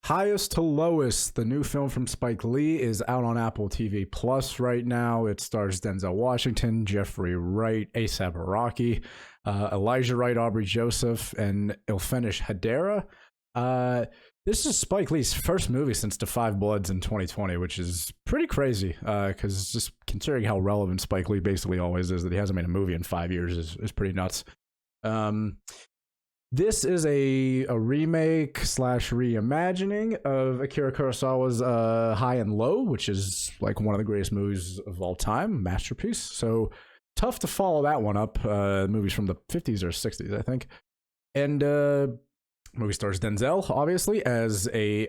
Highest to Lowest, the new film from Spike Lee, is out on Apple TV Plus right now. It stars Denzel Washington, Jeffrey Wright, A$AP Rocky, Elijah Wright, Aubrey Joseph, and Ilfenesh Hadera. This is Spike Lee's first movie since The Five Bloods in 2020, which is pretty crazy, because just considering how relevant Spike Lee basically always is, that he hasn't made a movie in 5 years is pretty nuts. This is a remake slash reimagining of Akira Kurosawa's High and Low, which is like one of the greatest movies of all time, masterpiece. So tough to follow that one up. Movies from the 50s or 60s, I think. And movie stars Denzel, obviously, as a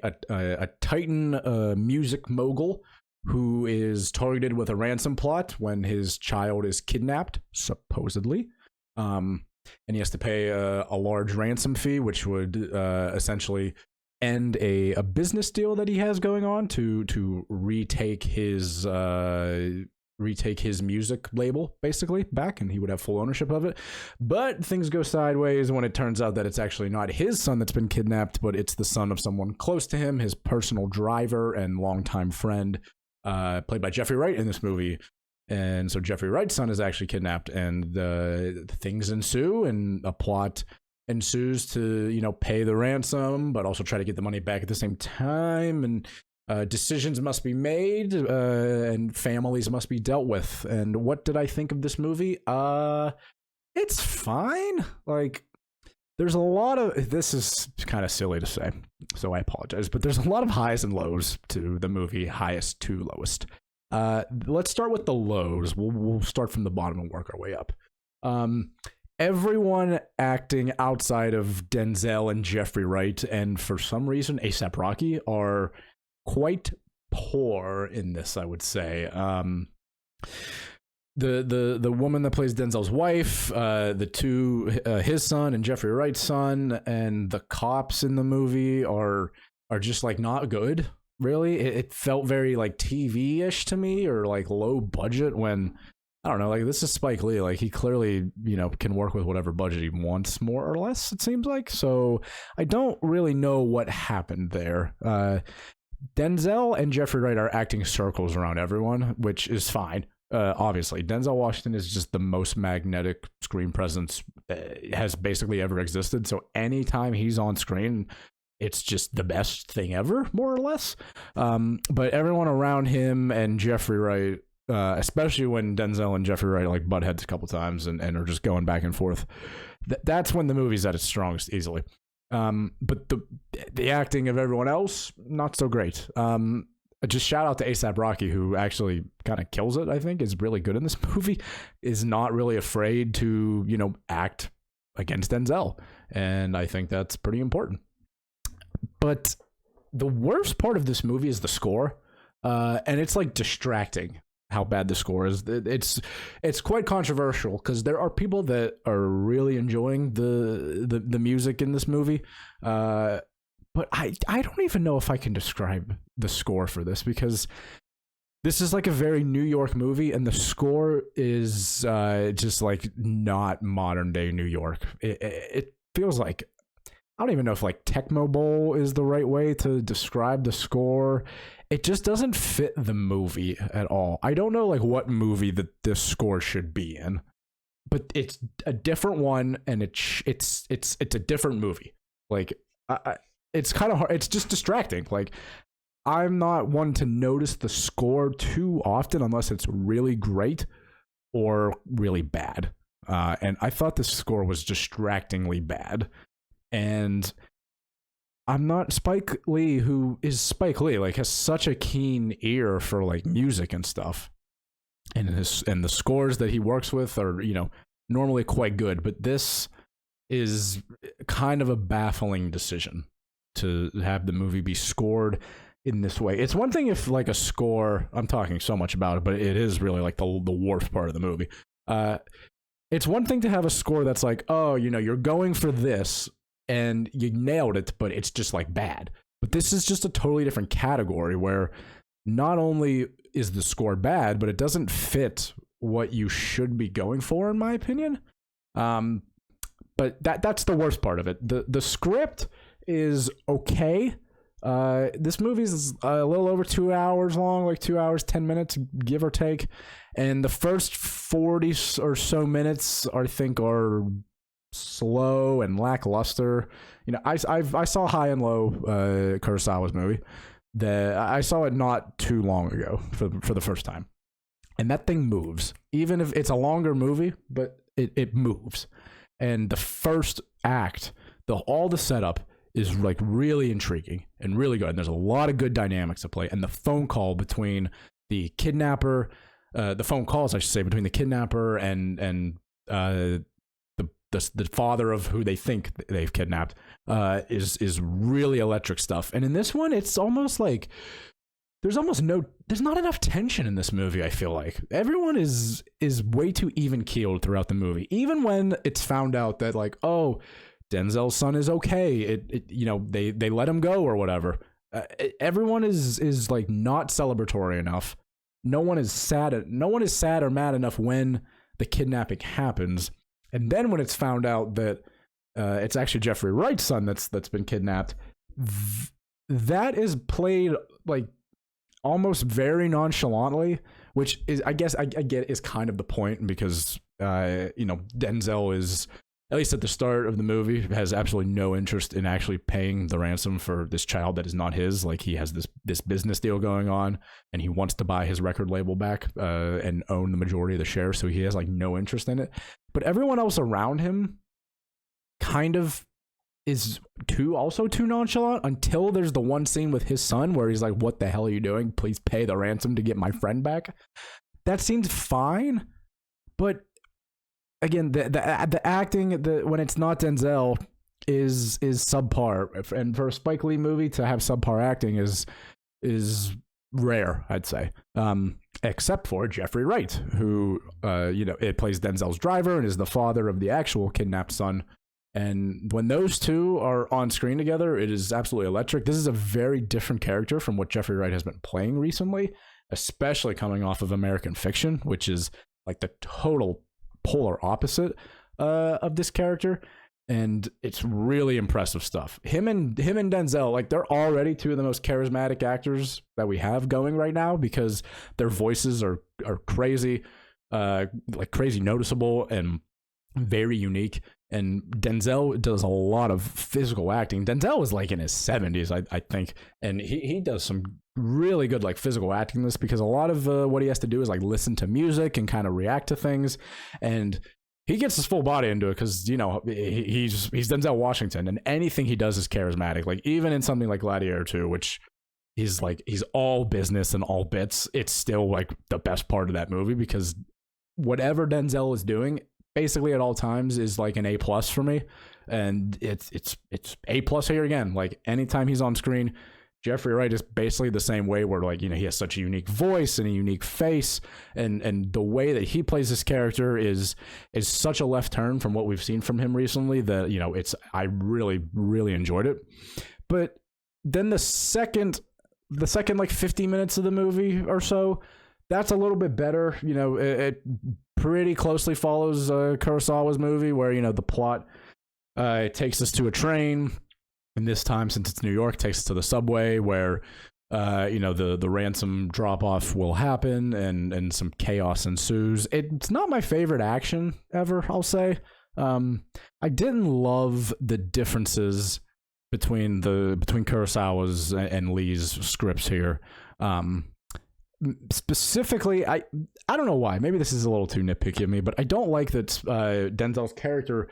titan music mogul who is targeted with a ransom plot when his child is kidnapped, supposedly. And he has to pay a large ransom fee, which would essentially end a business deal that he has going on to retake his music label basically back, and he would have full ownership of it. But things go sideways when it turns out that it's actually not his son that's been kidnapped, but it's the son of someone close to him, his personal driver and longtime friend, played by Jeffrey Wright in this movie. And so Jeffrey Wright's son is actually kidnapped, and things ensue, and a plot ensues to, pay the ransom, but also try to get the money back at the same time. And decisions must be made, and families must be dealt with. And what did I think of this movie? It's fine. Like, there's a lot of, this is kind of silly to say, so I apologize, but there's a lot of highs and lows to the movie, highest to lowest. Let's start with the lows. We'll start from the bottom and work our way up. Everyone acting outside of Denzel and Jeffrey Wright, and for some reason A$AP Rocky, are quite poor in this, I would say. The woman that plays Denzel's wife, the two, his son and Jeffrey Wright's son, and the cops in the movie are just like not good. Really, it felt very like TV-ish to me, or like low budget, when I don't know, like, this is Spike Lee, like he clearly can work with whatever budget he wants, more or less, it seems like. So I don't really know what happened there. Denzel and Jeffrey Wright are acting circles around everyone, which is fine. Obviously Denzel Washington is just the most magnetic screen presence has basically ever existed, so anytime he's on screen, it's just the best thing ever, more or less. But everyone around him and Jeffrey Wright, especially when Denzel and Jeffrey Wright like butt heads a couple times and are just going back and forth, that's when the movie's at its strongest, easily. But the acting of everyone else, not so great. Just shout out to A$AP Rocky, who actually kind of kills it, I think, is really good in this movie, is not really afraid to, act against Denzel. And I think that's pretty important. But the worst part of this movie is the score, and it's like distracting how bad the score is. It's quite controversial, because there are people that are really enjoying the music in this movie, but I don't even know if I can describe the score for this, because this is like a very New York movie, and the score is just like not modern day New York. It feels like, I don't even know if like Tecmo Bowl is the right way to describe the score. It just doesn't fit the movie at all. I don't know like what movie that this score should be in, but it's a different one, and it's a different movie. Like it's kind of hard. It's just distracting. Like, I'm not one to notice the score too often unless it's really great or really bad. And I thought the score was distractingly bad. And I'm not Spike Lee, who is Spike Lee, like has such a keen ear for like music and stuff, and the scores that he works with are normally quite good, but this is kind of a baffling decision to have the movie be scored in this way. It's one thing if like a score, I'm talking so much about it, but it is really like the worst part of the movie. It's one thing to have a score that's like, oh, you're going for this and you nailed it, but it's just like bad. But this is just a totally different category, where not only is the score bad, but it doesn't fit what you should be going for, in my opinion. But that's the worst part of it. The script is okay. This movie is a little over 2 hours long, like 2 hours 10 minutes, give or take, and the first 40 or so minutes I think are slow and lackluster. You know, I saw High and Low, Kurosawa's movie. I saw it not too long ago for the first time, and that thing moves. Even if it's a longer movie, but it moves. And the first act, all the setup is like really intriguing and really good. And there's a lot of good dynamics at play. And the phone call between the kidnapper, the phone calls, I should say, between the kidnapper and the father of who they think they've kidnapped, is really electric stuff. And in this one, it's almost like there's not enough tension in this movie. I feel like everyone is way too even keeled throughout the movie. Even when it's found out that, like, oh, Denzel's son is okay, they let him go or whatever. Everyone is like not celebratory enough. No one is sad or mad enough when the kidnapping happens. And then when it's found out that it's actually Jeffrey Wright's son that's been kidnapped, that is played like almost very nonchalantly, which is, I guess I get, is kind of the point, because Denzel is, at least at the start of the movie, has absolutely no interest in actually paying the ransom for this child that is not his. Like, he has this business deal going on, and he wants to buy his record label back and own the majority of the shares, so he has like no interest in it. But everyone else around him kind of is also too nonchalant, until there's the one scene with his son where he's like, "What the hell are you doing? Please pay the ransom to get my friend back." That seems fine, but again, the acting, when it's not Denzel, is subpar. And for a Spike Lee movie to have subpar acting is rare, I'd say. Except for Jeffrey Wright, who it plays Denzel's driver and is the father of the actual kidnapped son. And when those two are on screen together, it is absolutely electric. This is a very different character from what Jeffrey Wright has been playing recently, especially coming off of American Fiction, which is like the total polar opposite of this character. And it's really impressive stuff. Him and Denzel, like, they're already two of the most charismatic actors that we have going right now, because their voices are crazy, like crazy noticeable and very unique. And Denzel does a lot of physical acting. Denzel is like in his 70s, I think, and he does some really good like physical acting in this, because a lot of what he has to do is like listen to music and kind of react to things, and he gets his full body into it, because he's Denzel Washington, and anything he does is charismatic. Like, even in something like Gladiator 2, which he's all business and all bits, it's still like the best part of that movie, because whatever Denzel is doing basically at all times is like an A+ for me. And it's A+ here again. Like, anytime he's on screen, Jeffrey Wright is basically the same way, where like, he has such a unique voice and a unique face, and the way that he plays this character is such a left turn from what we've seen from him recently, that I really, really enjoyed it. But then the second like 50 minutes of the movie or so, that's a little bit better. It pretty closely follows Kurosawa's movie, where the plot takes us to a train. And this time, since it's New York, takes us to the subway, where the ransom drop off will happen, and some chaos ensues. It's not my favorite action ever, I'll say. I didn't love the differences between Kurosawa's and Lee's scripts here. Specifically, I don't know why. Maybe this is a little too nitpicky of me, but I don't like that Denzel's character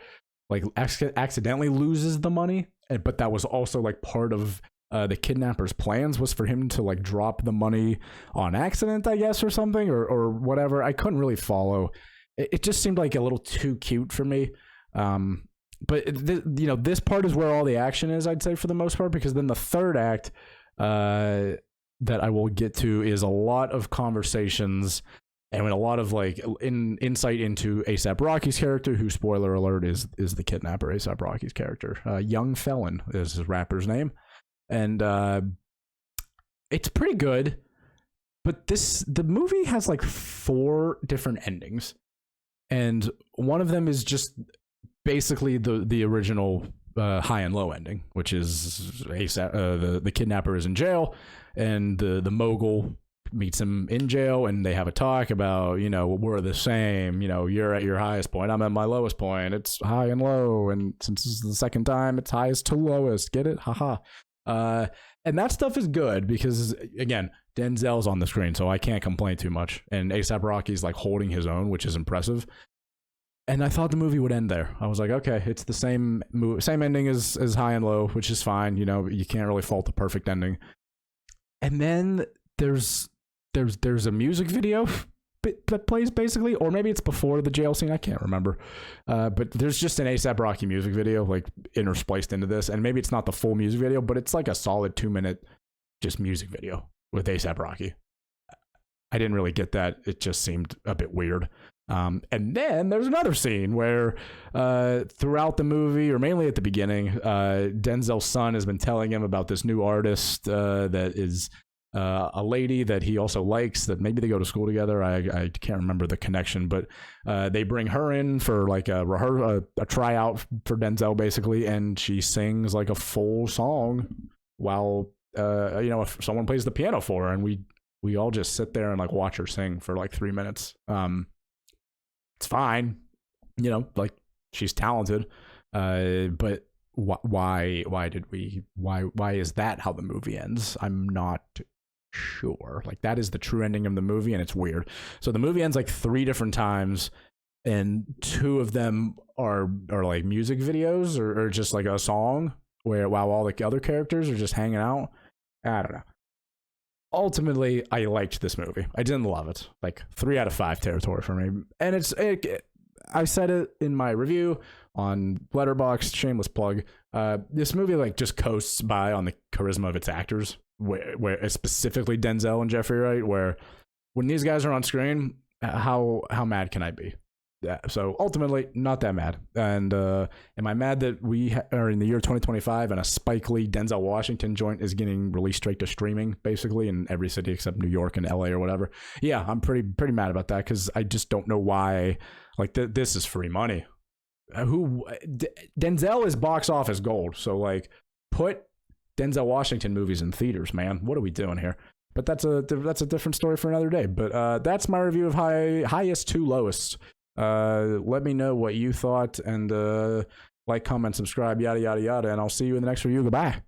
like accidentally loses the money. But that was also like part of the kidnapper's plans, was for him to like drop the money on accident, I guess, or something, or whatever. I couldn't really follow. It just seemed like a little too cute for me. But this part is where all the action is, I'd say, for the most part, because then the third act that I will get to is a lot of conversations and a lot of like insight into A$AP Rocky's character, who, spoiler alert, is the kidnapper. A$AP Rocky's character, Young Felon is his rapper's name, and it's pretty good. But the movie has like 4 different endings, and one of them is just basically the original high and low ending, which is the kidnapper is in jail, and the mogul meets him in jail, and they have a talk about, we're the same. You're at your highest point, I'm at my lowest point. It's high and low, and since this is the second time, it's highest to lowest. Get it? Haha. And that stuff is good because, again, Denzel's on the screen, so I can't complain too much. And A$AP Rocky's like holding his own, which is impressive. And I thought the movie would end there. I was like, okay, it's the same ending as High and Low, which is fine. You can't really fault the perfect ending. And then there's a music video that plays basically, or maybe it's before the jail scene. I can't remember. But there's just an A$AP Rocky music video like interspliced into this, and maybe it's not the full music video, but it's like a solid 2-minute just music video with A$AP Rocky. I didn't really get that. It just seemed a bit weird. And then there's another scene where throughout the movie, or mainly at the beginning, Denzel's son has been telling him about this new artist that is a lady that he also likes, that maybe they go to school together. I can't remember the connection, but they bring her in for like a tryout for Denzel basically, and she sings like a full song while if someone plays the piano for her, and we all just sit there and like watch her sing for like 3 minutes. It's fine, like she's talented, but why is that how the movie ends? I'm not sure. Like, that is the true ending of the movie, and it's weird. So the movie ends like 3 different times, and 2 of them are like music videos or just like a song while all the other characters are just hanging out. I don't know. Ultimately, I liked this movie. I didn't love it. Like 3 out of 5 territory for me. And I said it in my review on Letterboxd, shameless plug. This movie like just coasts by on the charisma of its actors, where specifically Denzel and Jeffrey Wright, where when these guys are on screen, how mad can I be? Yeah, so ultimately, not that mad. And am I mad that we are in the year 2025 and a Spike Lee Denzel Washington joint is getting released straight to streaming, basically, in every city except New York and LA or whatever? Yeah, I'm pretty mad about that, because I just don't know why. Like, this is free money. Denzel is box office gold, so like, put Denzel Washington movies in theaters, man. What are we doing here? But that's a different story for another day. But that's my review of highest to lowest. Let me know what you thought, and like, comment, subscribe, yada yada yada, and I'll see you in the next review. Goodbye.